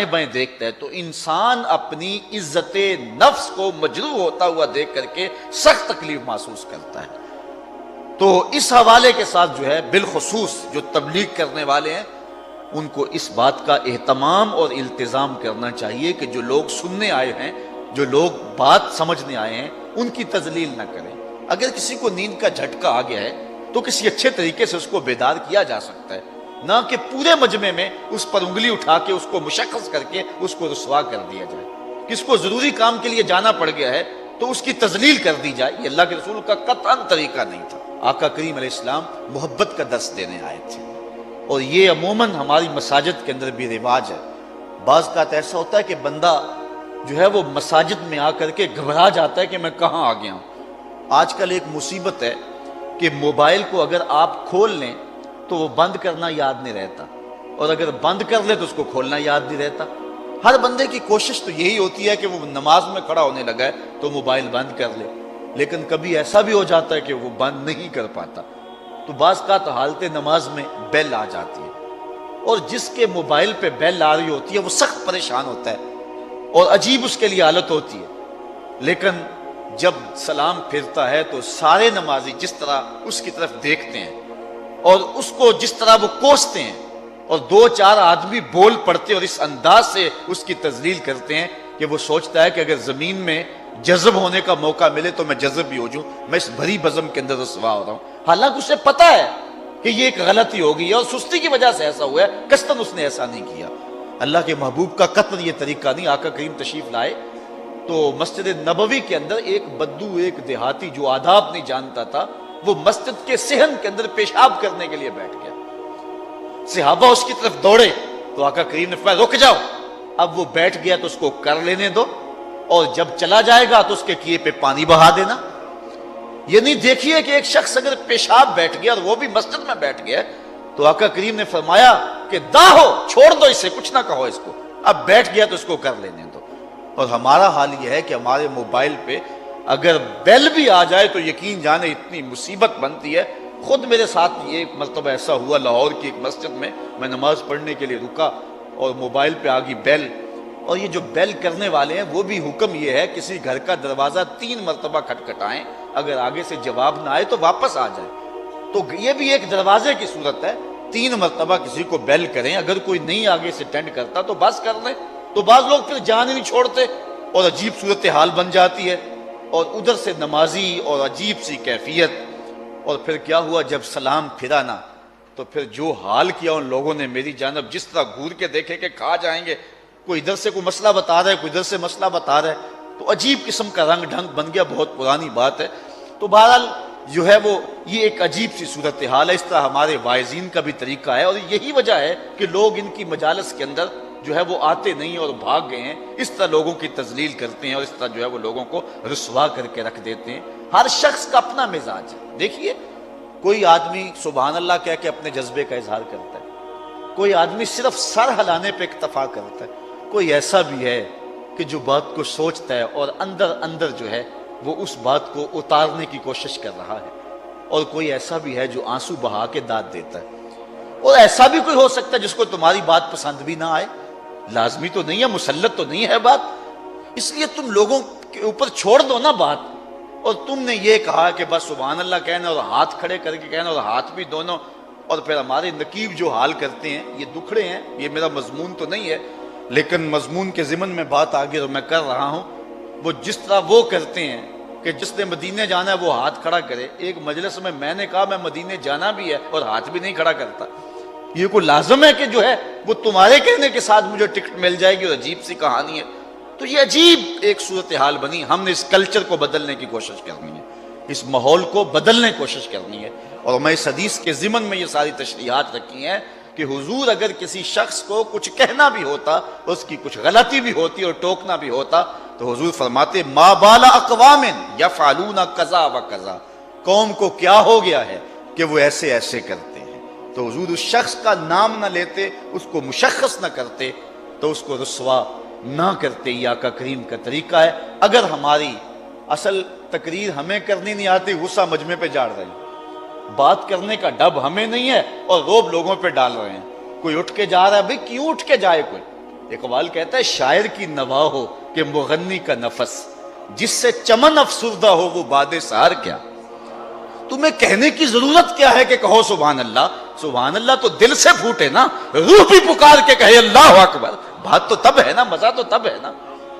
بائیں دیکھتا ہے تو انسان اپنی عزت نفس کو مجروح ہوتا ہوا دیکھ کر کے سخت تکلیف محسوس کرتا ہے۔ تو اس حوالے کے ساتھ جو ہے بالخصوص جو تبلیغ کرنے والے ہیں ان کو اس بات کا اہتمام اور التزام کرنا چاہیے کہ جو لوگ سننے آئے ہیں، جو لوگ بات سمجھنے آئے ہیں، ان کی تذلیل نہ کریں۔ اگر کسی کو نیند کا جھٹکا آ گیا ہے تو کسی اچھے طریقے سے اس کو بیدار کیا جا سکتا ہے، نہ کہ پورے مجمع میں اس پر انگلی اٹھا کے اس کو مشخص کر کے اس کو رسوا کر دیا جائے۔ کس کو ضروری کام کے لیے جانا پڑ گیا ہے تو اس کی تذلیل کر دی جائے، یہ اللہ کے رسول کا قطعاً طریقہ نہیں تھا۔ آقا کریم علیہ السلام محبت کا درس دینے آئے تھے، اور یہ عموماً ہماری مساجد کے اندر بھی رواج ہے۔ بعض اوقات ایسا ہوتا ہے کہ بندہ جو ہے وہ مساجد میں آ کر کے گھبرا جاتا ہے کہ میں کہاں آ گیا ہوں۔ آج کل ایک مصیبت ہے کہ موبائل کو اگر آپ کھول لیں تو وہ بند کرنا یاد نہیں رہتا، اور اگر بند کر لے تو اس کو کھولنا یاد نہیں رہتا۔ ہر بندے کی کوشش تو یہی ہوتی ہے کہ وہ نماز میں کھڑا ہونے لگا ہے تو موبائل بند کر لے، لیکن کبھی ایسا بھی ہو جاتا ہے کہ وہ بند نہیں کر پاتا، تو بعض کا تو حالت نماز میں بیل آ جاتی ہے، اور جس کے موبائل پہ بیل آ رہی ہوتی ہے وہ سخت پریشان ہوتا ہے اور عجیب اس کے لیے حالت ہوتی ہے۔ لیکن جب سلام پھرتا ہے تو سارے نمازی جس طرح اس کی طرف دیکھتے ہیں اور اس کو جس طرح وہ کوستے ہیں، اور دو چار آدمی بول پڑتے اور اس انداز سے اس کی تذلیل کرتے ہیں کہ وہ سوچتا ہے کہ اگر زمین میں جذب ہونے کا موقع ملے تو میں جذب بھی ہو جاؤں، میں اس بھری بزم کے اندر رسوا ہو رہا ہوں۔ حالانکہ اسے پتا ہے کہ یہ ایک غلطی ہو گئی ہے اور سستی کی وجہ سے ایسا ہوا ہے، قصداً اس نے ایسا نہیں کیا۔ اللہ کے محبوب کا قطعاً یہ طریقہ نہیں۔ آقا کریم تشریف لائے تو مسجد نبوی کے اندر ایک بدو، ایک دیہاتی جو آداب نہیں جانتا تھا، وہ مسجد کے صحن کے اندر پیشاب کرنے کے لیے بیٹھ گیا۔ صحابہ اس کی طرف دوڑے تو آقا کریم نے فرمایا رک جاؤ، اب وہ بیٹھ گیا تو اس کو کر لینے دو، اور جب چلا جائے گا تو اس کے کیے پہ پانی بہا دینا۔ یہ نہیں دیکھیے کہ ایک شخص اگر پیشاب بیٹھ گیا اور وہ بھی مسجد میں بیٹھ گیا تو آقا کریم نے فرمایا کہ داہو، چھوڑ دو اسے، کچھ نہ کہو اس کو، اب بیٹھ گیا تو اس کو کر لینے دو۔ اور ہمارا حال یہ ہے کہ ہمارے موبائل پہ اگر بیل بھی آ جائے تو یقین جانے اتنی مصیبت بنتی ہے۔ خود میرے ساتھ یہ ایک مرتبہ ایسا ہوا، لاہور کی ایک مسجد میں میں نماز پڑھنے کے لیے رکا اور موبائل پہ آ گئی بیل، اور یہ جو بیل کرنے والے ہیں وہ بھی حکم یہ ہے کسی گھر کا دروازہ 3 مرتبہ کھٹکھٹائیں، اگر آگے سے جواب نہ آئے تو واپس آ جائے۔ تو یہ بھی ایک دروازے کی صورت ہے، 3 مرتبہ کسی کو بیل کریں، اگر کوئی نہیں آگے سے اٹینڈ کرتا تو بس کر لیں۔ تو بعض لوگ پھر جان ہی نہیں چھوڑتے اور عجیب صورتحال بن جاتی ہے، اور ادھر سے نمازی اور عجیب سی کیفیت۔ اور پھر کیا ہوا، جب سلام پھرا نا تو پھر جو حال کیا ان لوگوں نے میری جانب، جس طرح گھور کے دیکھے کہ کھا جائیں گے، کوئی ادھر سے کوئی مسئلہ بتا رہا ہے، کوئی ادھر سے مسئلہ بتا رہا ہے، تو عجیب قسم کا رنگ ڈھنگ بن گیا، بہت پرانی بات ہے۔ تو بہرحال جو ہے وہ یہ ایک عجیب سی صورتحال ہے۔ اس طرح ہمارے واعظین کا بھی طریقہ ہے، اور یہی وجہ ہے کہ لوگ ان کی مجالس کے اندر جو ہے وہ آتے نہیں اور بھاگ گئے ہیں، اس طرح لوگوں کی تذلیل کرتے ہیں اور اس طرح جو ہے وہ لوگوں کو رسوا کر کے رکھ دیتے ہیں۔ ہر شخص کا اپنا مزاج ہے۔ دیکھیے کوئی آدمی سبحان اللہ کہہ کے اپنے جذبے کا اظہار کرتا ہے، کوئی آدمی صرف سر ہلانے پہ اکتفا کرتا ہے، کوئی ایسا بھی ہے کہ جو بات کو سوچتا ہے اور اندر اندر جو ہے وہ اس بات کو اتارنے کی کوشش کر رہا ہے، اور کوئی ایسا بھی ہے جو آنسو بہا کے داد دیتا ہے، اور ایسا بھی کوئی ہو سکتا ہے جس کو تمہاری بات پسند بھی نہ آئے۔ لازمی تو نہیں ہے، مسلط تو نہیں ہے بات، اس لیے تم لوگوں کے اوپر چھوڑ دو نا بات۔ اور تم نے یہ کہا کہ بس سبحان اللہ کہنا اور ہاتھ کھڑے کر کے کہنا، اور ہاتھ بھی دونوں، اور پھر ہمارے نقیب جو حال کرتے ہیں یہ دکھڑے ہیں۔ یہ میرا مضمون تو نہیں ہے لیکن مضمون کے ضمن میں بات آگے اور میں کر رہا ہوں۔ وہ جس طرح وہ کرتے ہیں کہ جس نے مدینے جانا ہے وہ ہاتھ کھڑا کرے، ایک مجلس میں نے کہا میں مدینے جانا بھی ہے اور ہاتھ بھی نہیں کھڑا کرتا، یہ کوئی لازم ہے کہ جو ہے وہ تمہارے کہنے کے ساتھ مجھے ٹکٹ مل جائے گی؟ اور عجیب سی کہانی ہے۔ تو یہ عجیب ایک صورتحال بنی۔ ہم نے اس کلچر کو بدلنے کی کوشش کرنی ہے، اس ماحول کو بدلنے کی کوشش کرنی ہے، اور میں اس حدیث کے ضمن میں یہ ساری تشریحات رکھی ہیں کہ حضور اگر کسی شخص کو کچھ کہنا بھی ہوتا، اس کی کچھ غلطی بھی ہوتی اور ٹوکنا بھی ہوتا، تو حضور فرماتے ما بال اقوام یفعلون کذا و کذا، قوم کو کیا ہو گیا ہے کہ وہ ایسے ایسے کرتے ہیں۔ تو حضور اس شخص کا نام نہ لیتے، اس کو مشخص نہ کرتے، تو اس کو رسوا نہ کرتے۔ یہ آقا کریم کا طریقہ ہے۔ اگر ہماری اصل تقریر ہمیں کرنی نہیں آتی، غصہ مجمع پہ جاڑ رہے ہیں، بات کرنے کا ڈب ہمیں نہیں ہے اور روب لوگوں پہ ڈال رہے ہیں۔ کوئی اٹھ کے جا رہا ہے، بھئی کیوں اٹھ کے جائے؟ کوئی اقبال کہتا ہے شاعر کی نوا ہو کہ مغنی کا نفس، جس سے چمن افسردہ ہو وہ باد سحر کیا۔ تمہیں کہنے کی ضرورت کیا ہے کہ کہو سبحان اللہ؟ سبحان اللہ تو دل سے پھوٹے نا، روح بھی پکار کے کہے اللہ اکبر۔ بات تو تب ہے نا، مزہ تو تب ہے نا۔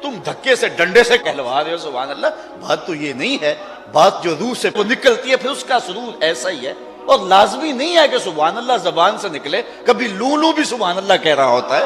تم دھکے سے ڈنڈے سے کہلوا رہے ہو سبحان اللہ، بات تو یہ نہیں ہے۔ بات جو روح سے وہ نکلتی ہے پھر اس کا سرور ایسا ہی ہے۔ اور لازمی نہیں ہے کہ سبحان اللہ زبان سے نکلے، کبھی لولو بھی سبحان اللہ کہہ رہا ہوتا ہے،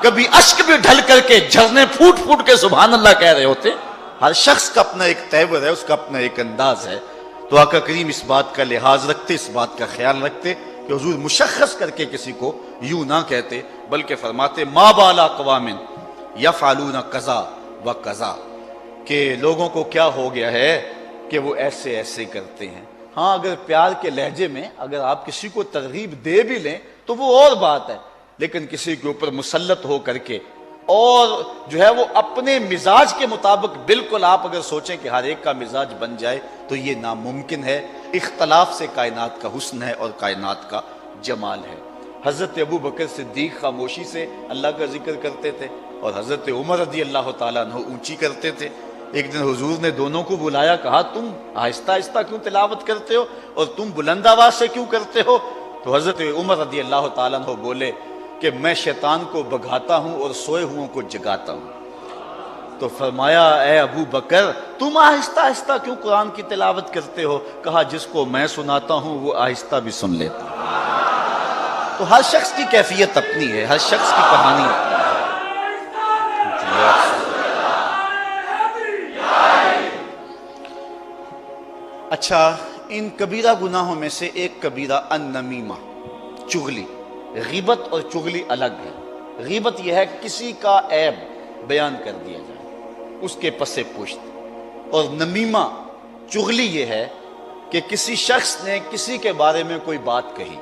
کبھی اشک بھی ڈھل کر کے جھرنے پھوٹ پھوٹ کے سبحان اللہ کہہ رہے ہوتے۔ ہر شخص کا اپنا ایک تیور ہے، اس کا اپنا ایک انداز ہے۔ تو آقا کریم اس بات کا لحاظ رکھتے، اس بات کا خیال رکھتے کہ حضور مشخص کر کے کسی کو یوں نہ کہتے، بلکہ فرماتے ما بالا اقوام یفعلون کذا و کذا، کہ لوگوں کو کیا ہو گیا ہے کہ وہ ایسے ایسے کرتے ہیں۔ ہاں اگر پیار کے لہجے میں اگر آپ کسی کو ترغیب دے بھی لیں تو وہ اور بات ہے، لیکن کسی کے اوپر مسلط ہو کر کے اور جو ہے وہ اپنے مزاج کے مطابق بالکل آپ اگر سوچیں کہ ہر ایک کا مزاج بن جائے تو یہ ناممکن ہے۔ اختلاف سے کائنات کا حسن ہے اور کائنات کا جمال ہے۔ حضرت ابو بکر صدیق خاموشی سے اللہ کا ذکر کرتے تھے اور حضرت عمر رضی اللہ تعالیٰ عنہ اونچی کرتے تھے۔ ایک دن حضور نے دونوں کو بلایا، کہا تم آہستہ آہستہ کیوں تلاوت کرتے ہو اور تم بلند آواز سے کیوں کرتے ہو؟ تو حضرت عمر رضی اللہ تعالیٰ عنہ بولے کہ میں شیطان کو بھگاتا ہوں اور سوئے ہوئوں کو جگاتا ہوں۔ تو فرمایا اے ابو بکر تم آہستہ آہستہ کیوں قرآن کی تلاوت کرتے ہو؟ کہا جس کو میں سناتا ہوں وہ آہستہ بھی سن لیتا ہے۔ تو ہر شخص کی کیفیت اپنی ہے، ہر شخص کی کہانی اپنی ہے۔ اچھا، ان کبیرہ گناہوں میں سے ایک کبیرہ النمیمہ، چغلی۔ غیبت اور چغلی الگ ہے۔ غیبت یہ ہے کسی کا عیب بیان کر دیا جائے، اس کے پس پشت، اور نمیمہ چغلی یہ ہے کہ کسی شخص نے کسی کے بارے میں کوئی بات کہی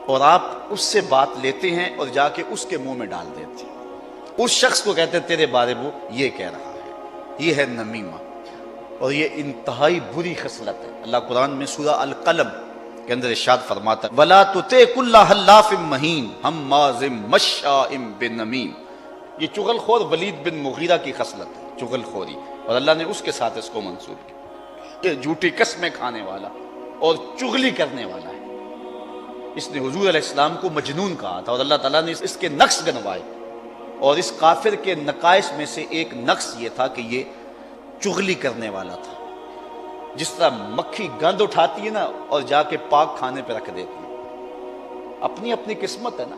اور آپ اس سے بات لیتے ہیں اور جا کے اس کے منہ میں ڈال دیتے ہیں، اس شخص کو کہتے ہیں تیرے بارے میں یہ کہہ رہا ہے، یہ ہے نمیمہ، اور یہ انتہائی بری خصلت ہے۔ اللہ قرآن میں سورہ القلم کے اندر ارشاد فرماتا ہے وَلَا تُطِعْ كُلَّ حَلَّافٍ مَّهِينٍ هَمَّازٍ مَّشَّاءٍ بِنَمِيمٍ۔ یہ چغل خور ولید بن مغیرہ کی خصلت ہے، چغل خوری، اور اللہ نے اس کے ساتھ اس کو منسوب کیا، یہ جھوٹی قسمیں کھانے والا اور چغلی کرنے والا ہے۔ اس نے حضور علیہ السلام کو مجنون کہا تھا، اور اللہ تعالیٰ نے اس کے نقص گنوائے، اور اس کافر کے نقائص میں سے ایک نقص یہ تھا کہ یہ چغلی کرنے والا تھا۔ جس طرح مکھی گند اٹھاتی ہے نا اور جا کے پاک کھانے پہ رکھ دیتی ہے، اپنی اپنی قسمت ہے نا۔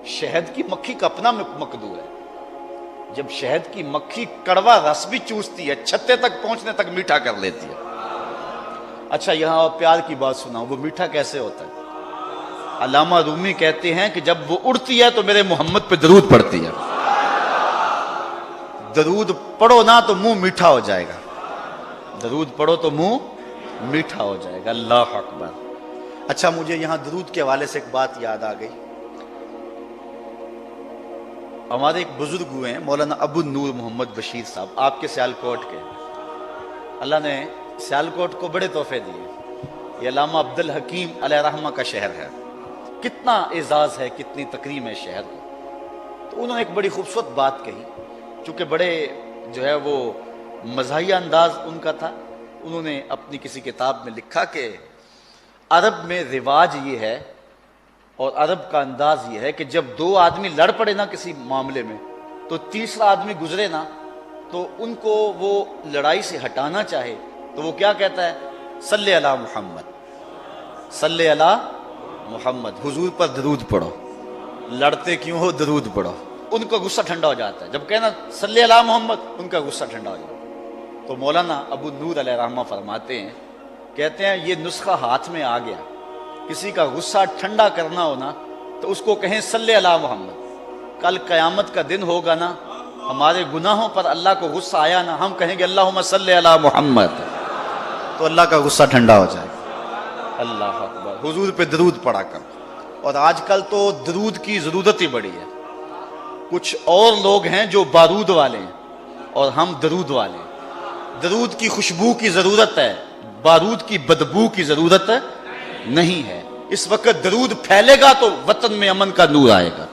شہد کی مکھی کا اپنا مقدور ہے، جب شہد کی مکھی کڑوا رس بھی چوستی ہے، چھتے تک پہنچنے تک میٹھا کر لیتی ہے۔ اچھا یہاں پیار کی بات سناؤ، وہ میٹھا کیسے ہوتا ہے؟ علامہ رومی کہتے ہیں کہ جب وہ اڑتی ہے تو میرے محمد پہ درود پڑتی ہے، درود پڑھو نا تو منہ میٹھا ہو جائے گا، درود پڑھو تو منہ میٹھا ہو جائے گا۔ اللہ اکبر۔ اچھا مجھے یہاں درود کے حوالے سے ایک بات یاد آ گئی۔ ہمارے ایک بزرگ ہوئے ہیں مولانا ابو النور محمد بشیر صاحب، آپ کے سیالکوٹ کے، اللہ نے سیالکوٹ کو بڑے تحفے دیے۔ یہ علامہ عبد الحکیم علیہ رحمہ کا شہر ہے، کتنا اعزاز ہے، کتنی تکریم ہے شہر کو۔ تو انہوں نے ایک بڑی خوبصورت بات کہی، چونکہ بڑے جو ہے وہ مزاحیہ انداز ان کا تھا۔ انہوں نے اپنی کسی کتاب میں لکھا کہ عرب میں رواج یہ ہے اور عرب کا انداز یہ ہے کہ جب دو آدمی لڑ پڑے نا کسی معاملے میں تو تیسرا آدمی گزرے نا تو ان کو وہ لڑائی سے ہٹانا چاہے تو وہ کیا کہتا ہے؟ صلی علی محمد، صلی علی محمد، حضور پر درود پڑھو، لڑتے کیوں ہو درود پڑھو۔ ان کا غصہ ٹھنڈا ہو جاتا ہے، جب کہنا صلی علی محمد ان کا غصہ ٹھنڈا ہو جاتا ہے۔ تو مولانا ابو نور علیہ رحمہ فرماتے ہیں، کہتے ہیں یہ نسخہ ہاتھ میں آ گیا، کسی کا غصہ ٹھنڈا کرنا ہونا تو اس کو کہیں صلی علی محمد۔ کل قیامت کا دن ہوگا نا، ہمارے گناہوں پر اللہ کو غصہ آیا نا، ہم کہیں گے اللہم صلی علی محمد، تو اللہ کا غصہ ٹھنڈا ہو جائے گا۔ اللہ اکبر۔ حضور پہ درود پڑھا کر۔ اور آج کل تو درود کی ضرورت ہی بڑی ہے۔ کچھ اور لوگ ہیں جو بارود والے ہیں اور ہم درود والے ہیں۔ درود کی خوشبو کی ضرورت ہے، بارود کی بدبو کی ضرورت نہیں ہے۔ اس وقت درود پھیلے گا تو وطن میں امن کا نور آئے گا،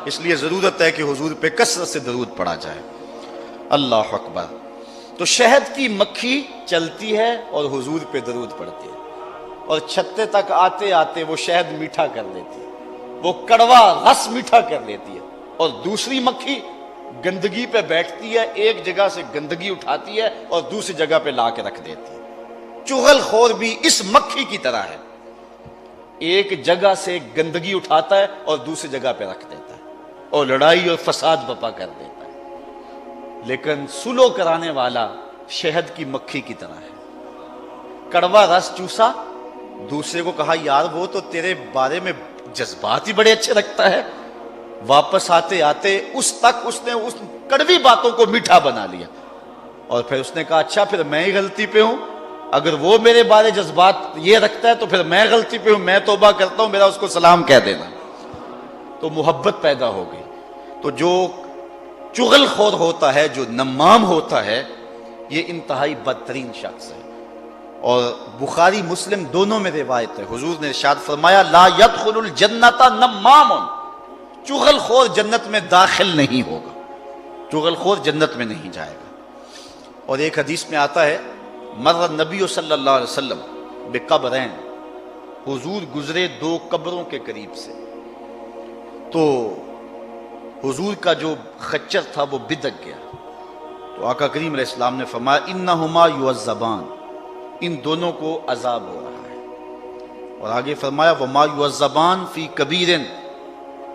اس لیے ضرورت ہے کہ حضور پہ کثرت سے درود پڑھا جائے۔ اللہ اکبر۔ تو شہد کی مکھی چلتی ہے اور حضور پہ درود پڑتی ہے، اور چھتے تک آتے آتے وہ شہد میٹھا کر دیتی ہے، وہ کڑوا رس میٹھا کر لیتی ہے، اور دوسری مکھی گندگی پہ بیٹھتی ہے، ایک جگہ سے گندگی اٹھاتی ہے اور دوسری جگہ پہ لا کے رکھ دیتی ہے۔ چغل خور بھی اس مکھی کی طرح ہے، ایک جگہ سے گندگی اٹھاتا ہے اور دوسری جگہ پہ رکھ دیتا ہے اور لڑائی اور فساد بپا کر دیتا ہے۔ لیکن سلو کرانے والا شہد کی مکھی کی طرح ہے، کڑوا رس چوسا، دوسرے کو کہا یار وہ تو تیرے بارے میں جذبات ہی بڑے اچھے رکھتا ہے، واپس آتے آتے اس نے اس کڑوی باتوں کو میٹھا بنا لیا، اور پھر اس نے کہا اچھا پھر میں ہی غلطی پہ ہوں، اگر وہ میرے بارے جذبات یہ رکھتا ہے تو پھر میں غلطی پہ ہوں، میں توبہ کرتا ہوں، میرا اس کو سلام کہہ دینا۔ تو محبت پیدا ہو گئی۔ تو جو چغل خور ہوتا ہے، جو نمام ہوتا ہے، یہ انتہائی بدترین شخص ہے۔ اور بخاری مسلم دونوں میں روایت ہے، حضور نے ارشاد فرمایا لا يدخل الجنت نمام، چغل خور جنت میں داخل نہیں ہوگا، چغل خور جنت میں نہیں جائے گا۔ اور ایک حدیث میں آتا ہے مر النبی صلی اللہ علیہ وسلم بقبرین، حضور گزرے دو قبروں کے قریب سے، تو حضور کا جو خچر تھا وہ بدک گیا، تو آقا کریم علیہ السلام نے فرمایا انہما یعذبان، ان دونوں کو عذاب ہو رہا ہے، اور آگے فرمایا وما یعذبان فی کبیر،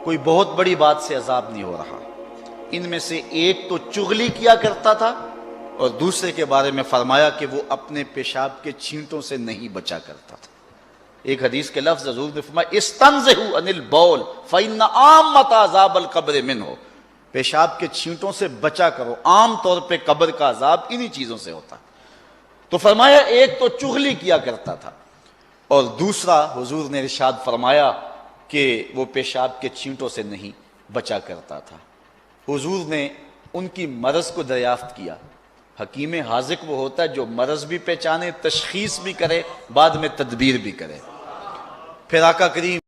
کوئی بہت بڑی بات سے عذاب نہیں ہو رہا، ان میں سے ایک تو چغلی کیا کرتا تھا، اور دوسرے کے بارے میں فرمایا کہ وہ اپنے پیشاب کے چھینٹوں سے نہیں بچا کرتا تھا۔ ایک حدیث کے لفظ حضور نے فرمایا استنزہوا عن البول فإن عامۃ عذاب القبر منہ، پیشاب کے چھینٹوں سے بچا کرو، عام طور پہ قبر کا عذاب انہی چیزوں سے ہوتا ہے۔ تو فرمایا ایک تو چغلی کیا کرتا تھا، اور دوسرا حضور نے ارشاد فرمایا کہ وہ پیشاب کے چھینٹوں سے نہیں بچا کرتا تھا۔ حضور نے ان کی مرض کو دریافت کیا۔ حکیم حاذق وہ ہوتا ہے جو مرض بھی پہچانے، تشخیص بھی کرے، بعد میں تدبیر بھی کرے۔ پھر آقا کریم